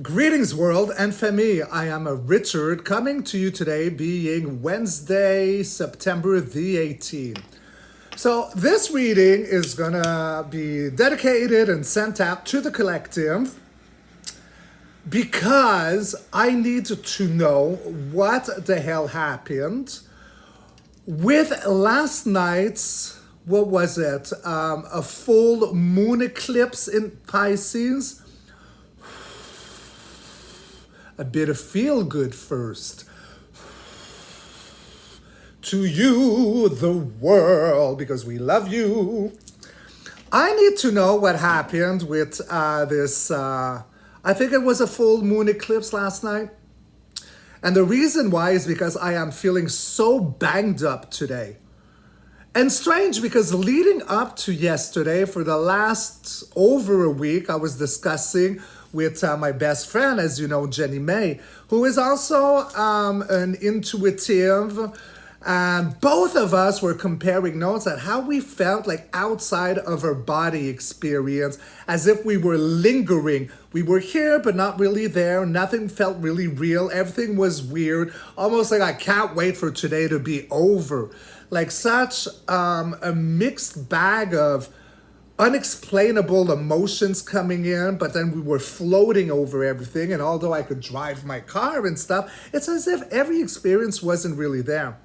Greetings, world and family. I am a Richard coming to you today, being Wednesday, September the 18th. So, this reading is gonna be dedicated and sent out to the collective because I need to know what the hell happened with last night's, what was it? A full moon eclipse in Pisces. A bit of feel good first. To you, the world, because we love you. I need to know what happened with this. I think it was a full moon eclipse last night. And the reason why is because I am feeling so banged up today. And strange because leading up to yesterday, for the last over a week, I was discussing with my best friend, as you know, Jenny May, who is also an intuitive. And both of us were comparing notes at how we felt like outside of our body experience, as if we were lingering. We were here, but not really there. Nothing felt really real. Everything was weird. Almost like I can't wait for today to be over. Like such a mixed bag of unexplainable emotions coming in, but then we were floating over everything. And although I could drive my car and stuff, it's as if every experience wasn't really there.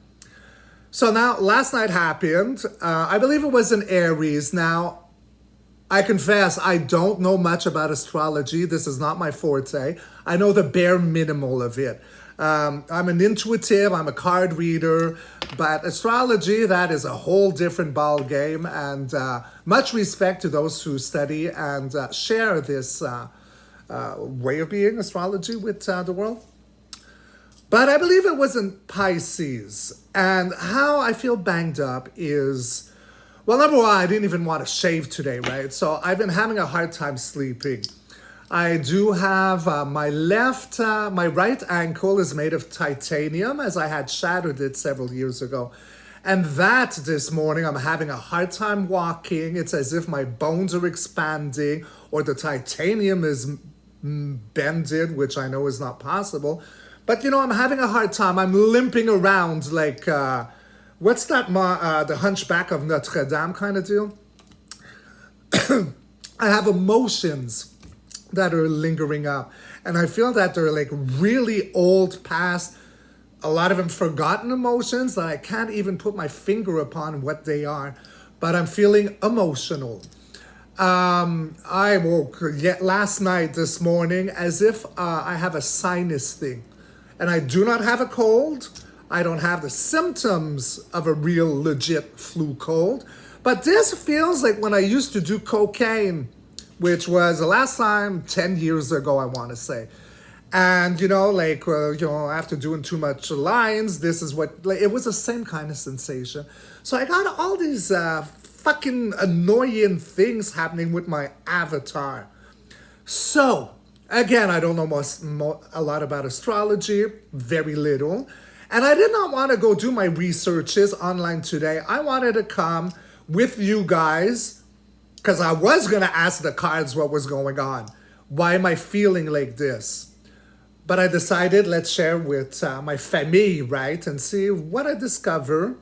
So now, last night happened. I believe it was in Aries. Now, I confess, I don't know much about astrology. This is not my forte. I know the bare minimal of it. I'm an intuitive, I'm a card reader, but astrology, that is a whole different ball game, and much respect to those who study and share this way of being astrology with the world. But I believe it was in Pisces, and how I feel banged up is, well, number one, I didn't even want to shave today, right? So I've been having a hard time sleeping. I do have my right ankle is made of titanium, as I had shattered it several years ago. And that this morning, I'm having a hard time walking. It's as if my bones are expanding or the titanium is bended, which I know is not possible. But, you know, I'm having a hard time. I'm limping around like, what's that, the Hunchback of Notre Dame kind of deal? I have emotions that are lingering up. And I feel that they're like really old past, a lot of them forgotten emotions that I can't even put my finger upon what they are. But I'm feeling emotional. I woke last night, this morning, as if I have a sinus thing. And I do not have a cold. I don't have the symptoms of a real legit flu cold. But this feels like when I used to do cocaine, which was the last time 10 years ago, I want to say. And, you know, like, after doing too much lines, this is what, like, it was the same kind of sensation. So I got all these fucking annoying things happening with my avatar. So, again, I don't know a lot about astrology, very little. And I did not want to go do my researches online today. I wanted to come with you guys, because I was going to ask the cards what was going on. Why am I feeling like this? But I decided let's share with my family, right? And see what I discover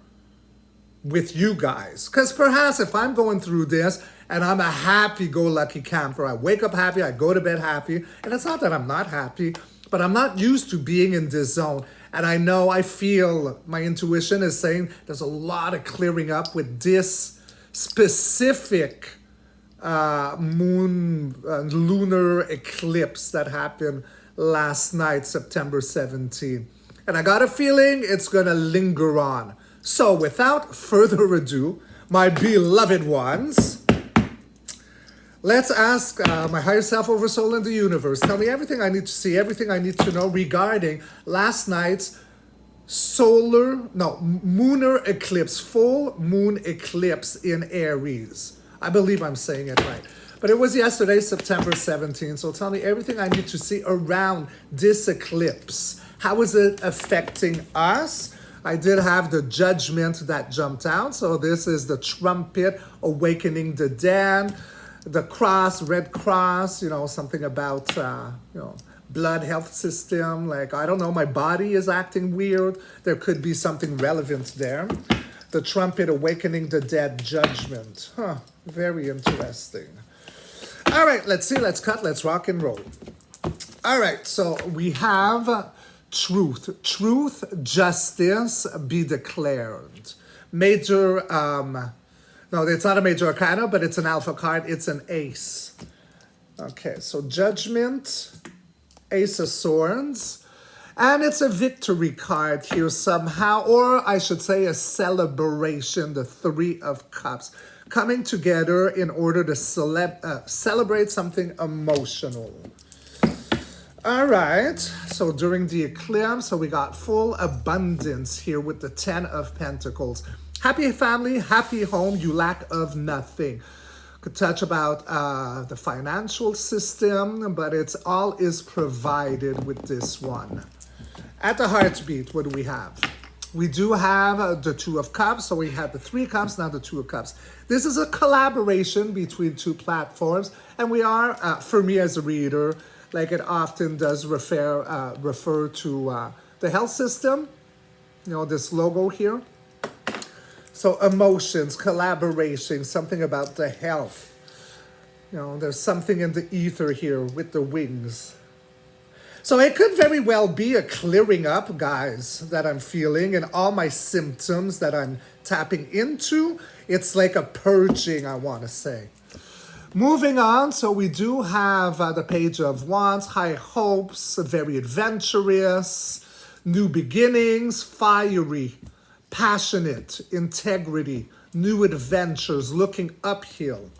with you guys. Because perhaps if I'm going through this and I'm a happy-go-lucky camper, I wake up happy, I go to bed happy. And it's not that I'm not happy, but I'm not used to being in this zone. And I feel, my intuition is saying there's a lot of clearing up with this specific lunar eclipse that happened last night, September 17th. And I got a feeling it's gonna linger on. So without further ado, my beloved ones, let's ask my higher self, oversoul, and the universe. Tell me everything I need to see, everything I need to know regarding last night's lunar eclipse, full moon eclipse in Aries. I believe I'm saying it right. But it was yesterday, September 17th. So tell me everything I need to see around this eclipse. How is it affecting us? I did have the judgment that jumped out. So this is the trumpet awakening the dead. The cross, red cross, something about, blood health system. Like, I don't know, my body is acting weird. There could be something relevant there. The trumpet awakening the dead, judgment. Huh, very interesting. All right, let's see, let's cut, let's rock and roll. All right, so we have truth. Truth, justice be declared. Major, no, it's not a major arcana, but it's an alpha card. It's an ace. Okay, so judgment, ace of swords. And it's a victory card here somehow, or I should say a celebration, the three of cups. Coming together in order to celebrate something emotional. All right, so during the eclipse, so we got full abundance here with the 10 of Pentacles. Happy family, happy home, you lack of nothing. Could touch about the financial system, but it's all is provided with this one. At the heartbeat, what do we have? We do have the Two of Cups, so we had the Three Cups, now the Two of Cups. This is a collaboration between two platforms, and we are, for me as a reader, like it often does refer to the health system, you know, this logo here. So emotions, collaboration, something about the health. You know, there's something in the ether here with the wings. So it could very well be a clearing up, guys, that I'm feeling, and all my symptoms that I'm tapping into. It's like a purging, I want to say. Moving on, so we do have the Page of Wands, high hopes, very adventurous, new beginnings, fiery, passionate, integrity, new adventures, looking uphill.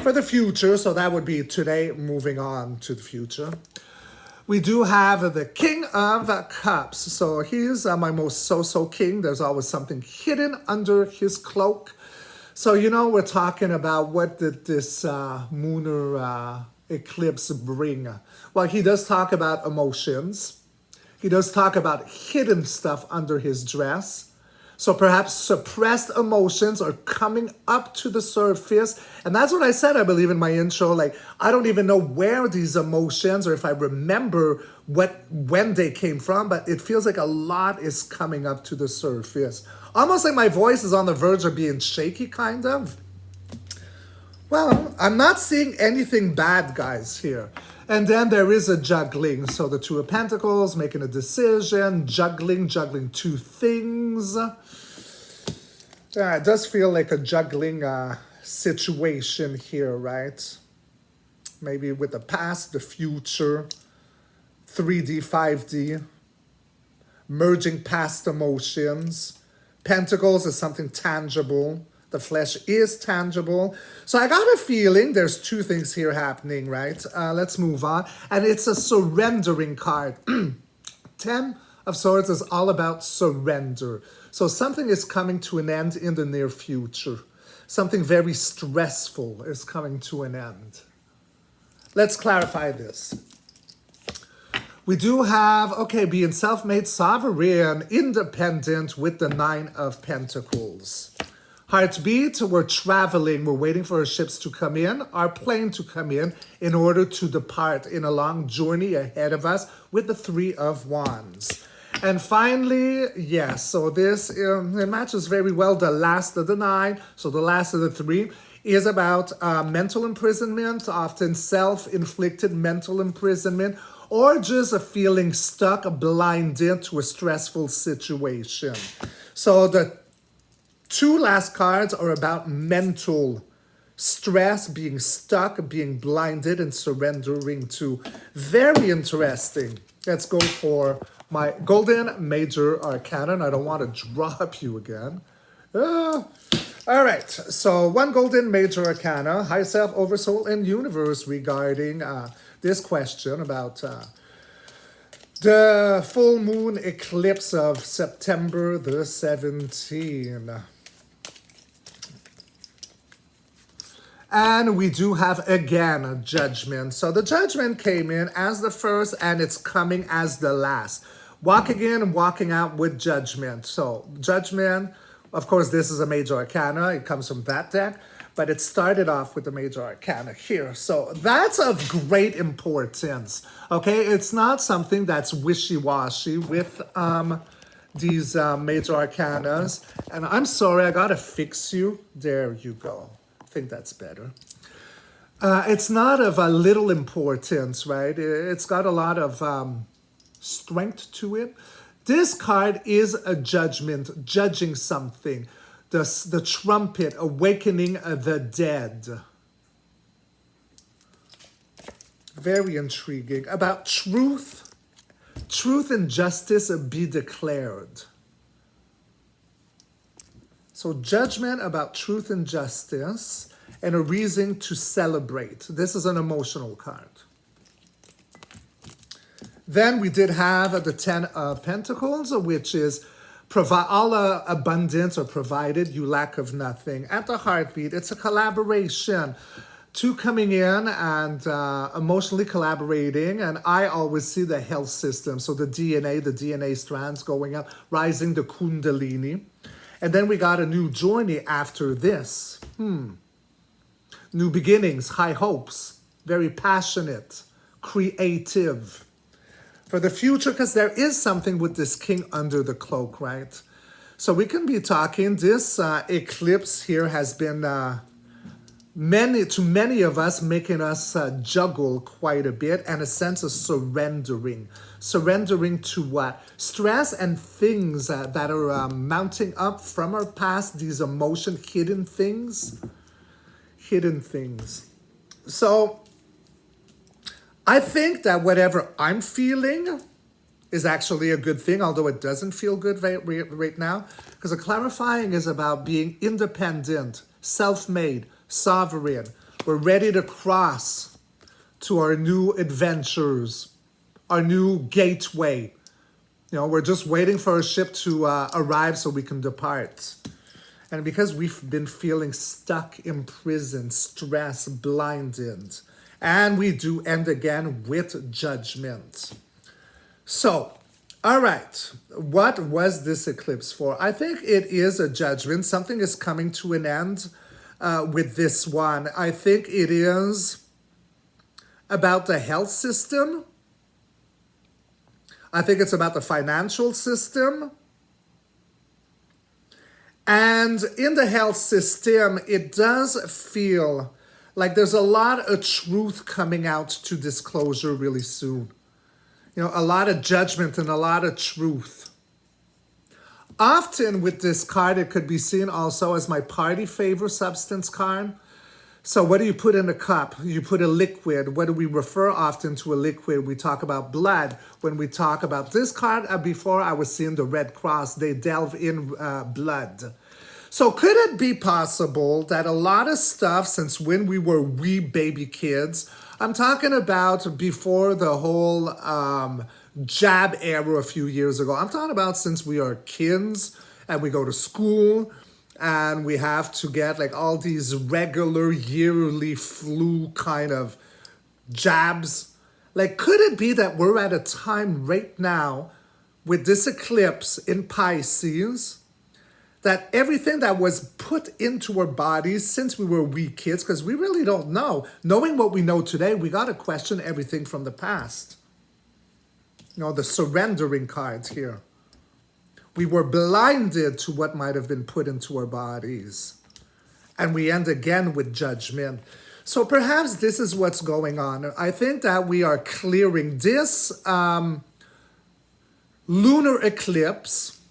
For the future, so that would be today, moving on to the future. We do have the King of Cups. So he's my most so-so king. There's always something hidden under his cloak. So, you know, we're talking about what did this lunar eclipse bring? Well, he does talk about emotions. He does talk about hidden stuff under his dress. So perhaps suppressed emotions are coming up to the surface. And that's what I said, I believe, in my intro. Like, I don't even know where these emotions, or if I remember when they came from, but it feels like a lot is coming up to the surface. Almost like my voice is on the verge of being shaky, kind of. Well, I'm not seeing anything bad, guys, here. And then there is a juggling. So the Two of Pentacles, making a decision, juggling two things. Yeah, it does feel like a juggling situation here, right? Maybe with the past, the future, 3D, 5D, merging past emotions. Pentacles is something tangible. The flesh is tangible. So I got a feeling there's two things here happening, right? Let's move on. And it's a surrendering card. 10 of Swords is all about surrender. So something is coming to an end in the near future. Something very stressful is coming to an end. Let's clarify this. We do have, okay, being self-made, sovereign, independent with the 9 of Pentacles. Heartbeat, we're traveling, we're waiting for our ships to come in, our plane to come in order to depart in a long journey ahead of us with the 3 of Wands. And finally, yes, so this, it matches very well the last of the 9, so the last of the 3 is about mental imprisonment, often self-inflicted mental imprisonment, or just a feeling stuck, blinded to a stressful situation. So the two last cards are about mental stress, being stuck, being blinded, and surrendering to. Very interesting. Let's go for my Golden Major Arcana. I don't want to drop you again. All right, so one Golden Major Arcana, High Self, Oversoul, and Universe regarding this question about the full moon eclipse of September the 17th. And we do have, again, a judgment. So the judgment came in as the first, and it's coming as the last. Walking in and walking out with judgment. So judgment, of course, this is a major arcana. It comes from that deck. but it started off with the major arcana here. So that's of great importance, okay? It's not something that's wishy-washy with these major arcanas. And I'm sorry, I gotta fix you. There you go. I think that's better. It's not of a little importance, right? It's got a lot of strength to it. This card is a judgment, judging something. The trumpet, awakening the dead. Very intriguing. About truth. Truth and justice be declared. So judgment about truth and justice and a reason to celebrate. This is an emotional card. Then we did have the Ten of Pentacles, which is all abundance or provided, you lack of nothing. At the heartbeat, it's a collaboration. Two coming in and emotionally collaborating. And I always see the health system. So the DNA strands going up, rising the Kundalini. And then we got a new journey after this. New beginnings, high hopes, very passionate, creative. For the future, because there is something with this king under the cloak, right? So we can be talking, this eclipse here has been many of us, making us juggle quite a bit, and a sense of surrendering. Surrendering to what? Stress and things that are mounting up from our past, these hidden things. Hidden things. So I think that whatever I'm feeling is actually a good thing, although it doesn't feel good right now. Because the clarifying is about being independent, self-made, sovereign. We're ready to cross to our new adventures, our new gateway. You know, we're just waiting for our ship to arrive so we can depart. And because we've been feeling stuck, imprisoned, stressed, blinded, and we do end again with judgment. So, all right, what was this eclipse for? I think it is a judgment. Something is coming to an end with this one. I think it is about the health system. I think it's about the financial system. And in the health system, it does feel like there's a lot of truth coming out to disclosure really soon. You know, a lot of judgment and a lot of truth. Often with this card, it could be seen also as my party favor substance card. So what do you put in a cup? You put a liquid. What do we refer often to a liquid? We talk about blood. When we talk about this card, before I was seeing the Red Cross, they delve in blood. So could it be possible that a lot of stuff since when we were wee baby kids, I'm talking about before the whole jab era a few years ago. I'm talking about since we are kids and we go to school and we have to get like all these regular yearly flu kind of jabs. Like, could it be that we're at a time right now with this eclipse in Pisces that everything that was put into our bodies since we were wee kids, because we really don't know. Knowing what we know today, we got to question everything from the past. You know, the surrendering cards here. We were blinded to what might have been put into our bodies. And we end again with judgment. So perhaps this is what's going on. I think that we are clearing this lunar eclipse.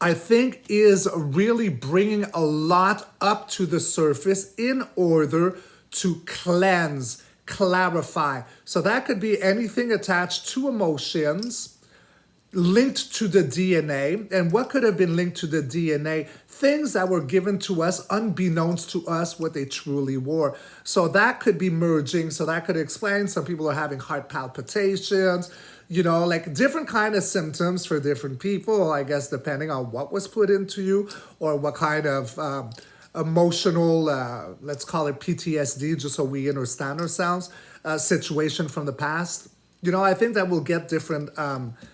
I think is really bringing a lot up to the surface in order to cleanse, clarify. So that could be anything attached to emotions, linked to the DNA. And what could have been linked to the DNA? Things that were given to us unbeknownst to us what they truly were. So that could be merging. So that could explain some people are having heart palpitations, you know, like different kind of symptoms for different people, I guess, depending on what was put into you or what kind of emotional, let's call it PTSD, just so we understand ourselves, situation from the past. You know, I think that we'll get different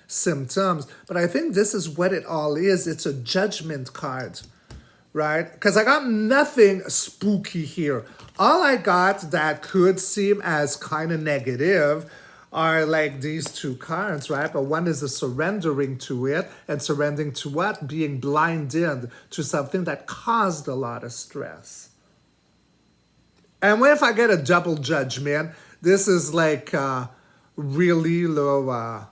symptoms, but I think this is what it all is. It's a judgment card, right? Because I got nothing spooky here. All I got that could seem as kind of negative are like these two cards, right? But one is a surrendering to it, and surrendering to what? Being blinded to something that caused a lot of stress. And what if I get a double judgment? This is like really low.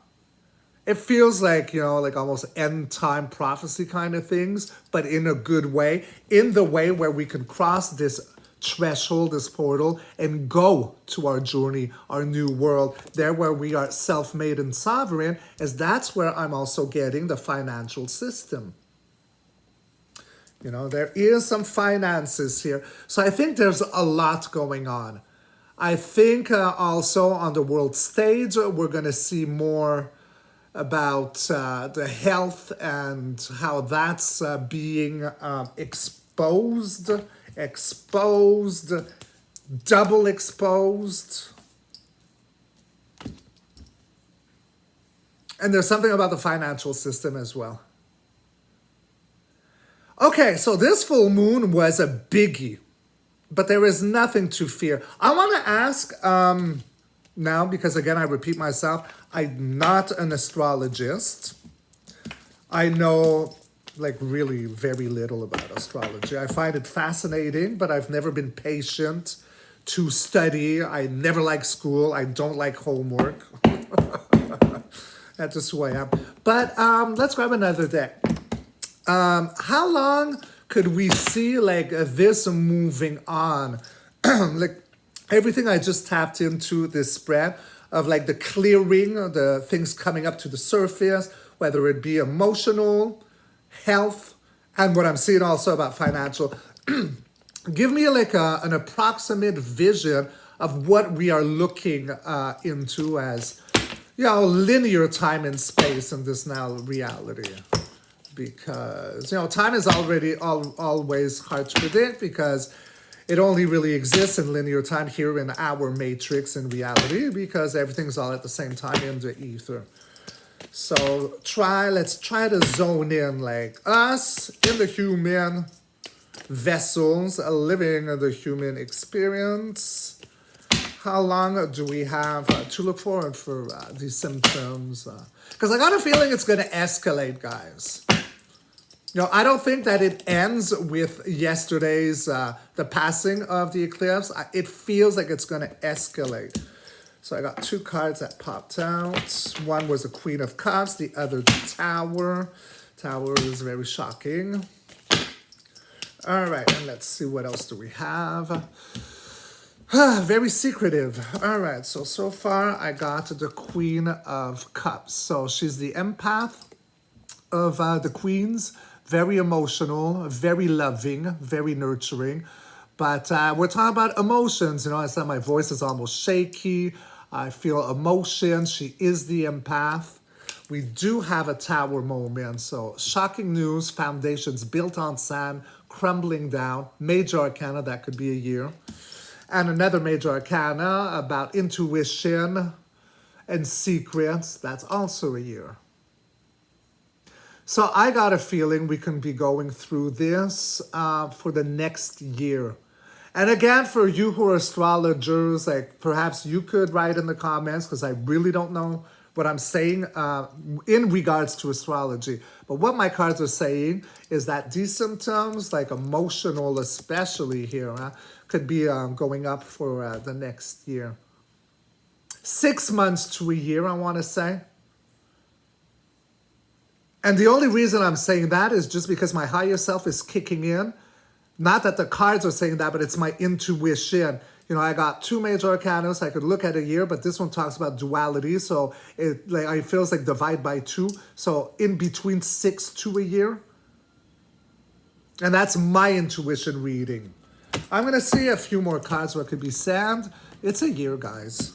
It feels like, like almost end time prophecy kind of things, but in a good way, in the way where we can cross this threshold, this portal, and go to our journey, our new world, there where we are self-made and sovereign, as that's where I'm also getting the financial system. There is some finances here. So I think there's a lot going on. I think also on the world stage, we're going to see more about the health and how that's being exposed, double exposed. And there's something about the financial system as well. Okay, so this full moon was a biggie, but there is nothing to fear. I want to ask now, because again, I repeat myself, I'm not an astrologist. I know like really very little about astrology. I find it fascinating, but I've never been patient to study. I never like school. I don't like homework. That's just who I am. But let's grab another deck. How long could we see like this moving on? Like everything I just tapped into, this spread of like the clearing, the things coming up to the surface, whether it be emotional, health, and what I'm seeing also about financial. Give me like an approximate vision of what we are looking into as, linear time and space in this now reality. Because, time is always hard to predict because it only really exists in linear time here in our matrix in reality because everything's all at the same time in the ether. So let's try to zone in like us in the human vessels living the human experience. How long do we have to look forward for these symptoms? Because I got a feeling it's going to escalate, guys. I don't think that it ends with yesterday's, the passing of the eclipse. It feels like it's going to escalate. So I got two cards that popped out. One was a Queen of Cups, the other the Tower. Tower is very shocking. All right, and let's see what else do we have. Very secretive. All right, so far I got the Queen of Cups. So she's the empath of the queens. Very emotional, very loving, very nurturing. But we're talking about emotions. I said my voice is almost shaky. I feel emotion. She is the empath. We do have a Tower moment. So shocking news, foundations built on sand, crumbling down. Major arcana, that could be a year. And another major arcana about intuition and secrets. That's also a year. So I got a feeling we can be going through this for the next year. And again, for you who are astrologers, like perhaps you could write in the comments because I really don't know what I'm saying in regards to astrology. But what my cards are saying is that these symptoms, like emotional especially here, could be going up for the next year. 6 months to a year, I want to say. And the only reason I'm saying that is just because my higher self is kicking in. Not that the cards are saying that, but it's my intuition. I got two major arcana. I could look at a year, but this one talks about duality. So it feels like divide by 2. So in between 6 to a year. And that's my intuition reading. I'm going to see a few more cards where it could be sand. It's a year, guys.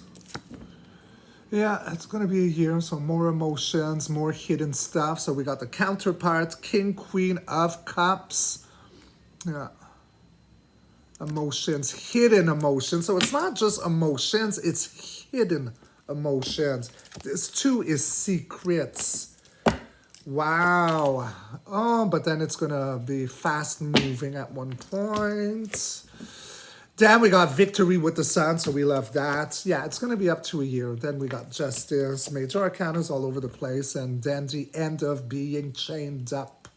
Yeah, it's going to be a year, so more emotions, more hidden stuff. So we got the counterpart, King, Queen of Cups. Yeah. Emotions, hidden emotions. So it's not just emotions, it's hidden emotions. This too is secrets. Wow. Oh, but then it's going to be fast moving at one point. Then we got Victory with the Sun, so we love that. Yeah, it's going to be up to a year. Then we got Justice, Major Arcanas all over the place, and then the end of being chained up.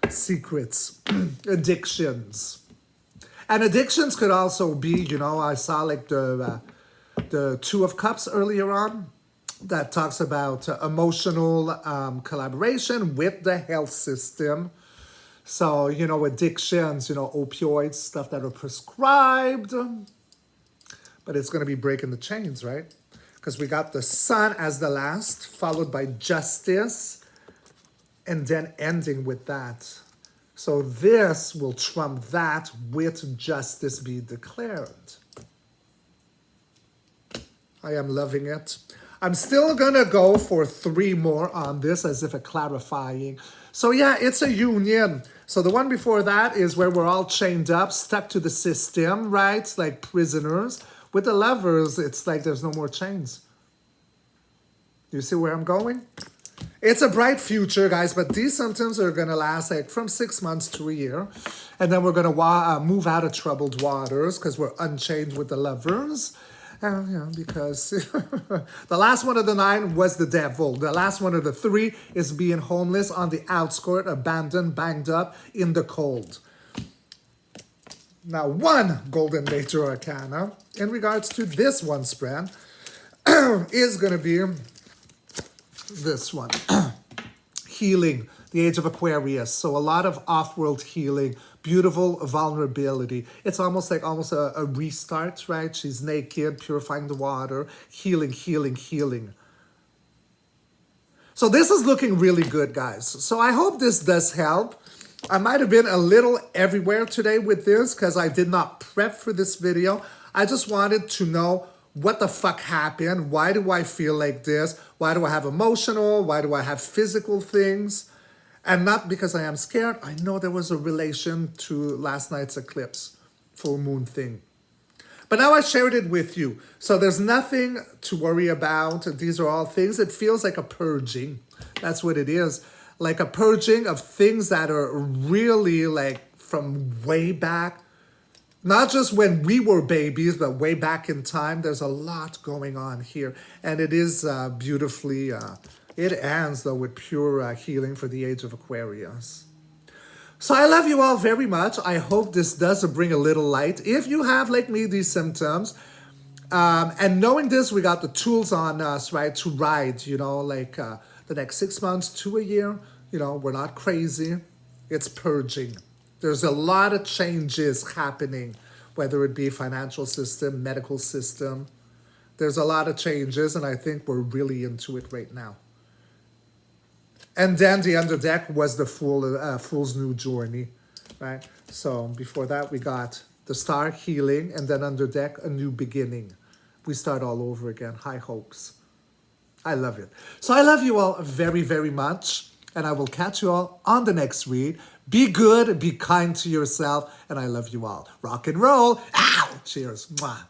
Secrets, addictions. And addictions could also be, you know, I saw like the Two of Cups earlier on that talks about emotional collaboration with the health system. So, you know, addictions, you know, opioids, stuff that are prescribed. But it's going to be breaking the chains, right? Because we got the Sun as the last, followed by Justice, and then ending with that. So this will trump that with Justice be declared. I am loving it. I'm still going to go for 3 more on this as if a clarifying. So yeah, it's a union. So the one before that is where we're all chained up, stuck to the system, right? Like prisoners. With the Lovers, it's like there's no more chains. You see where I'm going? It's a bright future, guys, but these symptoms are going to last like from 6 months to a year. And then we're going to move out of troubled waters because we're unchained with the Lovers. You know, because the last one of the 9 was the devil. The last one of the 3 is being homeless on the outskirts, abandoned, banged up in the cold. Now, 1 golden major arcana in regards to this one spread is going to be this one. Healing, the age of Aquarius. So a lot of off-world healing, beautiful vulnerability. It's almost like a restart, right? She's naked, purifying the water, healing, healing, healing. So this is looking really good, guys. So I hope this does help. I might have been a little everywhere today with this because I did not prep for this video. I just wanted to know what the fuck happened. Why do I feel like this? Why do I have emotional? Why do I have physical things? And not because I am scared. I know there was a relation to last night's eclipse, full moon thing. But now I shared it with you. So there's nothing to worry about. These are all things. It feels like a purging. That's what it is. Like a purging of things that are really like from way back. Not just when we were babies, but way back in time. There's a lot going on here. And it is beautifully... it ends, though, with pure healing for the age of Aquarius. So I love you all very much. I hope this does bring a little light. If you have, like me, these symptoms, and knowing this, we got the tools on us, right, to ride, you know, like the next 6 months to a year. You know, we're not crazy. It's purging. There's a lot of changes happening, whether it be financial system, medical system. There's a lot of changes, and I think we're really into it right now. And then the underdeck was the Fool's New Journey, right? So before that, we got the Star healing, and then underdeck, a new beginning. We start all over again. High hopes. I love it. So I love you all very, very much. And I will catch you all on the next read. Be good, be kind to yourself, and I love you all. Rock and roll. Ow! Cheers. Mwah.